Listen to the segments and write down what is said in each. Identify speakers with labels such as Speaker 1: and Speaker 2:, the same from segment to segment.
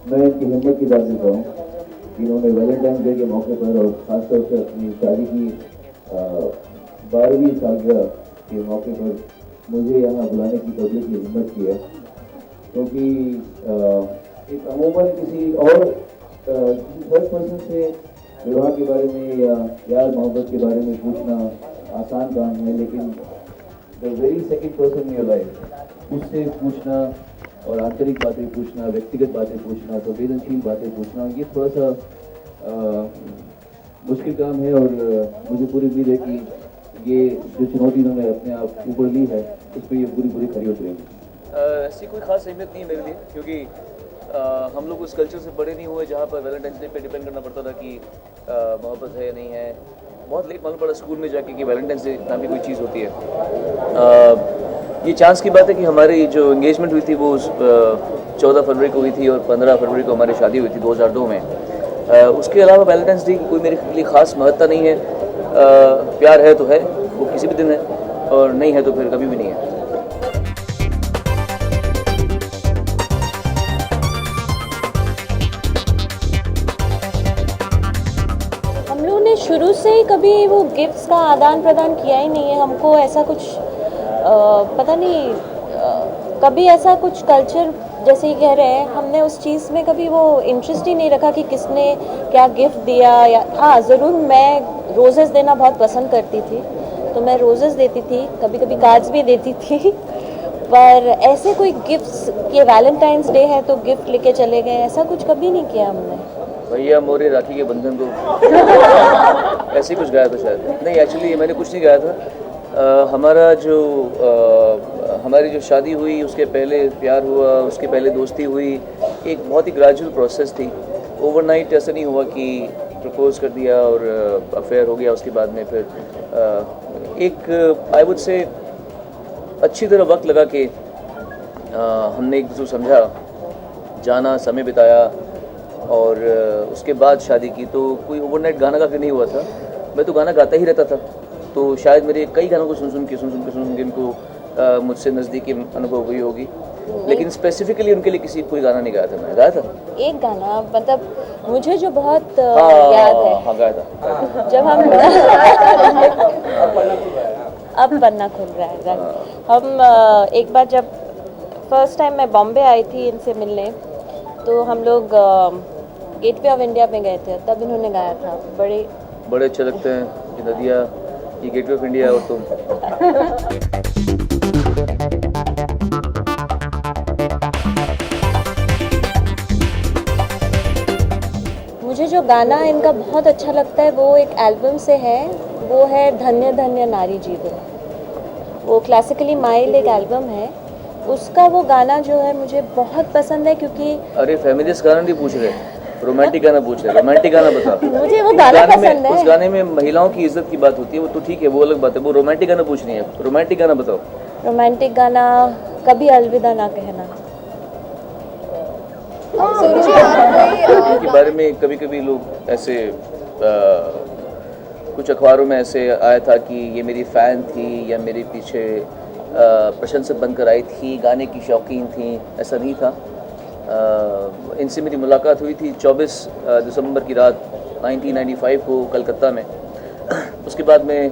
Speaker 1: मैं इनकी हिम्मत की बात देता हूँ कि इन्होंने वैलेंटाइन डे के मौके पर और ख़ासतौर से अपनी शादी की 12वीं सालगिरह के मौके पर मुझे यहाँ बुलाने की पब्लिक की हिम्मत की है, क्योंकि एक अमूमन किसी और किसी थर्ड पर्सन से विवाह के बारे में या प्यार मोहब्बत के बारे में पूछना आसान काम है, लेकिन the very second person in your life उससे पूछना और आंतरिक बातें पूछना, व्यक्तिगत बातें पूछना, संवेदनशील बातें पूछना, ये थोड़ा सा मुश्किल काम है। और मुझे पूरी उम्मीद है कि ये जो चुनौती इन्होंने अपने आप ऊपर ली है उस पर ये पूरी खरी उतरेंगी।
Speaker 2: ऐसी कोई खास अहमियत नहीं है मेरे लिए, क्योंकि हम लोग उस कल्चर से बड़े नहीं हुए जहाँ पर वैलेंटाइंस डे पे डिपेंड करना पड़ता था कि मोहब्बत है या नहीं है। बहुत लेट मालूम पड़ा स्कूल में जाके कि वैलेंटाइंस डे नाम की कोई चीज़ होती है। ये चांस की बात है कि हमारी जो एंगेजमेंट हुई थी वो 14 फरवरी को हुई थी और 15 फरवरी को हमारी शादी हुई थी 2002 में। उसके अलावा वैलेंटाइंस डे की कोई मेरे लिए ख़ास महत्ता नहीं है। प्यार है तो है, वो किसी भी दिन है, और नहीं है तो फिर कभी भी नहीं है।
Speaker 3: हम लोगों ने शुरू से ही कभी वो गिफ्ट्स का आदान प्रदान किया ही नहीं है। हमको ऐसा कुछ पता नहीं, कभी ऐसा कुछ कल्चर जैसे ही कह रहे हैं, हमने उस चीज़ में कभी वो इंटरेस्ट ही नहीं रखा कि किसने क्या गिफ्ट दिया। या हाँ, ज़रूर मैं रोज़ेस देना बहुत पसंद करती थी, तो मैं रोज़ेस देती थी, कभी कभी कार्ड्स भी देती थी। पर ऐसे कोई गिफ्ट्स, ये वैलेंटाइंस डे है तो गिफ्ट लेके चले गए, ऐसा कुछ कभी नहीं किया हमने।
Speaker 2: भैया मोरे राखी के बंधन को ऐसे ही कुछ गाया था शायद। नहीं, एक्चुअली मैंने कुछ नहीं गाया था। हमारी जो शादी हुई उसके पहले प्यार हुआ, उसके पहले दोस्ती हुई। एक बहुत ही ग्रेजुअल प्रोसेस थी। ओवरनाइट ऐसा नहीं हुआ कि प्रपोज कर दिया और अफेयर हो गया। उसके बाद में फिर एक आई वुड से अच्छी तरह वक्त लगा के हमने एक दूसरे को समझा, जाना, समय बिताया और उसके बाद शादी की। तो कोई ओवरनाइट गाना गा के नहीं हुआ था। मैं तो गाना गाता ही रहता था, तो शायद मेरे कई गानों को सुन के इनको मुझसे नज़दीकी अनुभव हुई होगी। लेकिन स्पेसिफिकली उनके लिए कोई गाना नहीं गाया था। मैंने गाया था
Speaker 3: एक गाना, मतलब मुझे जो बहुत याद है।
Speaker 2: हाँ, गाया था
Speaker 3: जब हम अब पन्ना खुल रहा है। हम एक बार जब फर्स्ट टाइम मैं बॉम्बे आई थी इनसे मिलने, तो हम लोग गेटवे ऑफ इंडिया में गए थे, तब इन्होंने गाया था। बड़े
Speaker 2: अच्छे लगते हैं ये नदिया, ये गेटवे ऑफ इंडिया और तुम।
Speaker 3: मुझे जो गाना इनका बहुत अच्छा लगता है वो एक एल्बम से है, वो है धन्य धन्य नारी जीवन। वो क्लासिकली माइल्ड एक एल्बम है, उसका वो गाना जो है मुझे बहुत पसंद है। क्योंकि
Speaker 2: अरे फेमिनिस्ट गाना नहीं पूछ रहे, रोमांटिक गाना पूछ रहे। रोमांटिक गाना बता।
Speaker 3: मुझे वो गाना पसंद है।
Speaker 2: उस गाने में महिलाओं की इज्जत की बात होती है, वो तो ठीक है, वो अलग बात है। वो रोमांटिक गाना पूछ रही है, रोमांटिक गाना बताओ।
Speaker 3: रोमांटिक गाना कभी अलविदा ना कहना
Speaker 2: के बारे में कभी कभी लोग ऐसे कुछ अखबारों में ऐसे आया था कि ये मेरी फ़ैन थी या मेरे पीछे प्रशंसक बनकर आई थी, गाने की शौकीन थी। ऐसा नहीं था। इनसे मेरी मुलाकात हुई थी 24 दिसंबर की रात 1995 को कलकत्ता में। उसके बाद में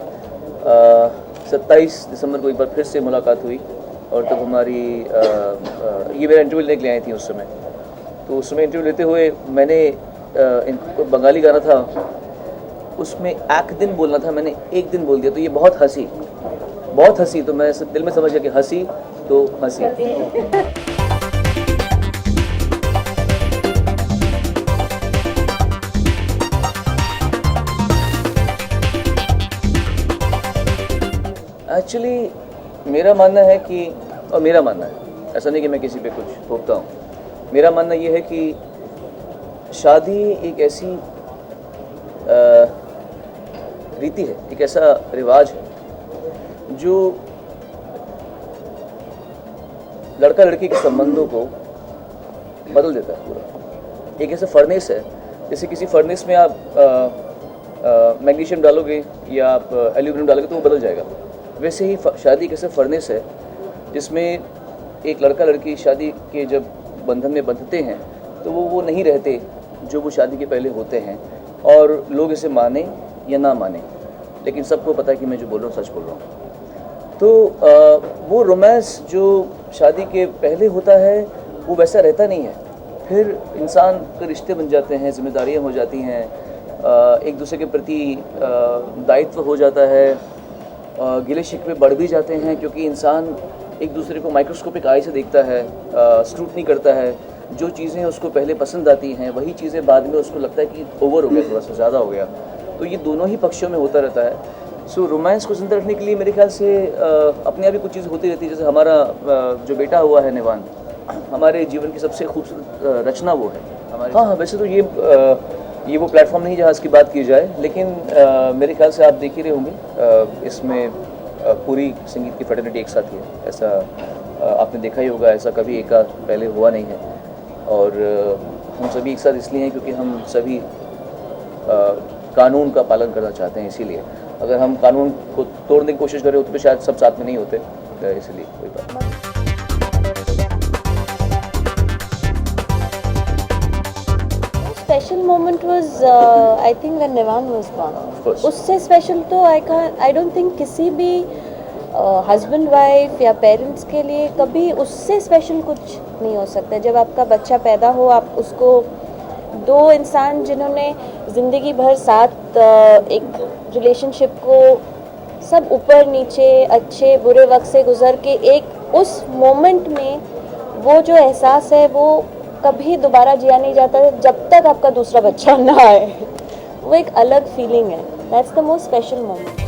Speaker 2: 27 दिसंबर को एक बार फिर से मुलाकात हुई, और तब हमारी ये मेरा इंटरव्यू लेने के लिए आई थी उस समय। तो उस समय इंटरव्यू लेते हुए मैंने इनको बंगाली गाना था, उसमें एक दिन बोलना था, मैंने एक दिन बोल दिया। तो ये बहुत हंसी, तो मैं दिल में समझ गया कि हंसी तो हंसी। एक्चुअली मेरा मानना है कि, और मेरा मानना है, ऐसा नहीं कि मैं किसी पे कुछ थोपता हूँ, मेरा मानना ये है कि शादी एक ऐसी रीति है, एक ऐसा रिवाज है जो लड़का लड़की के संबंधों को बदल देता है पूरा। एक ऐसा फर्नेस है, जैसे किसी फर्नेस में आप मैग्नीशियम डालोगे या आप एल्यूमिनियम डालोगे तो वो बदल जाएगा। वैसे ही शादी एक ऐसा फर्नेस है जिसमें एक लड़का लड़की शादी के जब बंधन में बंधते हैं तो वो नहीं रहते जो वो शादी के पहले होते हैं, और लोग इसे माने या ना माने, लेकिन सबको पता है कि मैं जो बोल रहा हूँ सच बोल रहा हूँ। तो वो रोमांस जो शादी के पहले होता है वो वैसा रहता नहीं है। फिर इंसान के रिश्ते बन जाते हैं, जिम्मेदारियाँ हो जाती हैं, एक दूसरे के प्रति दायित्व हो जाता है, गिले शिकवे बढ़ भी जाते हैं, क्योंकि इंसान एक दूसरे को माइक्रोस्कोपिक आई से देखता है, स्क्रूटनी करता है। जो चीज़ें उसको पहले पसंद आती हैं वही चीज़ें बाद में उसको लगता है कि ओवर हो गया, थोड़ा सा ज़्यादा हो गया। तो ये दोनों ही पक्षों में होता रहता है। सो रोमांस को जिंदा रखने के लिए मेरे ख्याल से अपने आप ही कुछ चीज़ होती रहती है। जैसे हमारा जो बेटा हुआ है निवान, हमारे जीवन की सबसे खूबसूरत रचना वो है हमारे। हाँ, वैसे तो ये वो प्लेटफॉर्म नहीं जहाँ इसकी बात की जाए, लेकिन मेरे ख्याल से आप देख ही रहे होंगे, इसमें पूरी संगीत की फ्रेटर्निटी एक साथ ही है। ऐसा आपने देखा ही होगा, ऐसा कभी एक पहले हुआ नहीं है। और हम सभी एक साथ इसलिए हैं क्योंकि हम सभी कानून का पालन करना चाहते हैं। इसीलिए अगर हम कानून को तोड़ने की कोशिश करें तो शायद सब साथ में नहीं होते, इसलिए कोई बात नहीं।
Speaker 3: Special moment was I think when Nivan was born.
Speaker 2: Of course.
Speaker 3: उससे स्पेशल तो I don't think किसी भी हस्बैंड वाइफ या पेरेंट्स के लिए कभी उससे स्पेशल कुछ नहीं हो सकता। जब आपका बच्चा पैदा हो, आप उसको दो इंसान जिन्होंने ज़िंदगी भर साथ एक रिलेशनशिप को सब ऊपर नीचे अच्छे बुरे वक्त से गुजर के एक उस मोमेंट में वो जो एहसास है वो कभी दोबारा जिया नहीं जाता जब तक आपका दूसरा बच्चा ना आए। वो एक अलग फीलिंग है। That's the most special moment.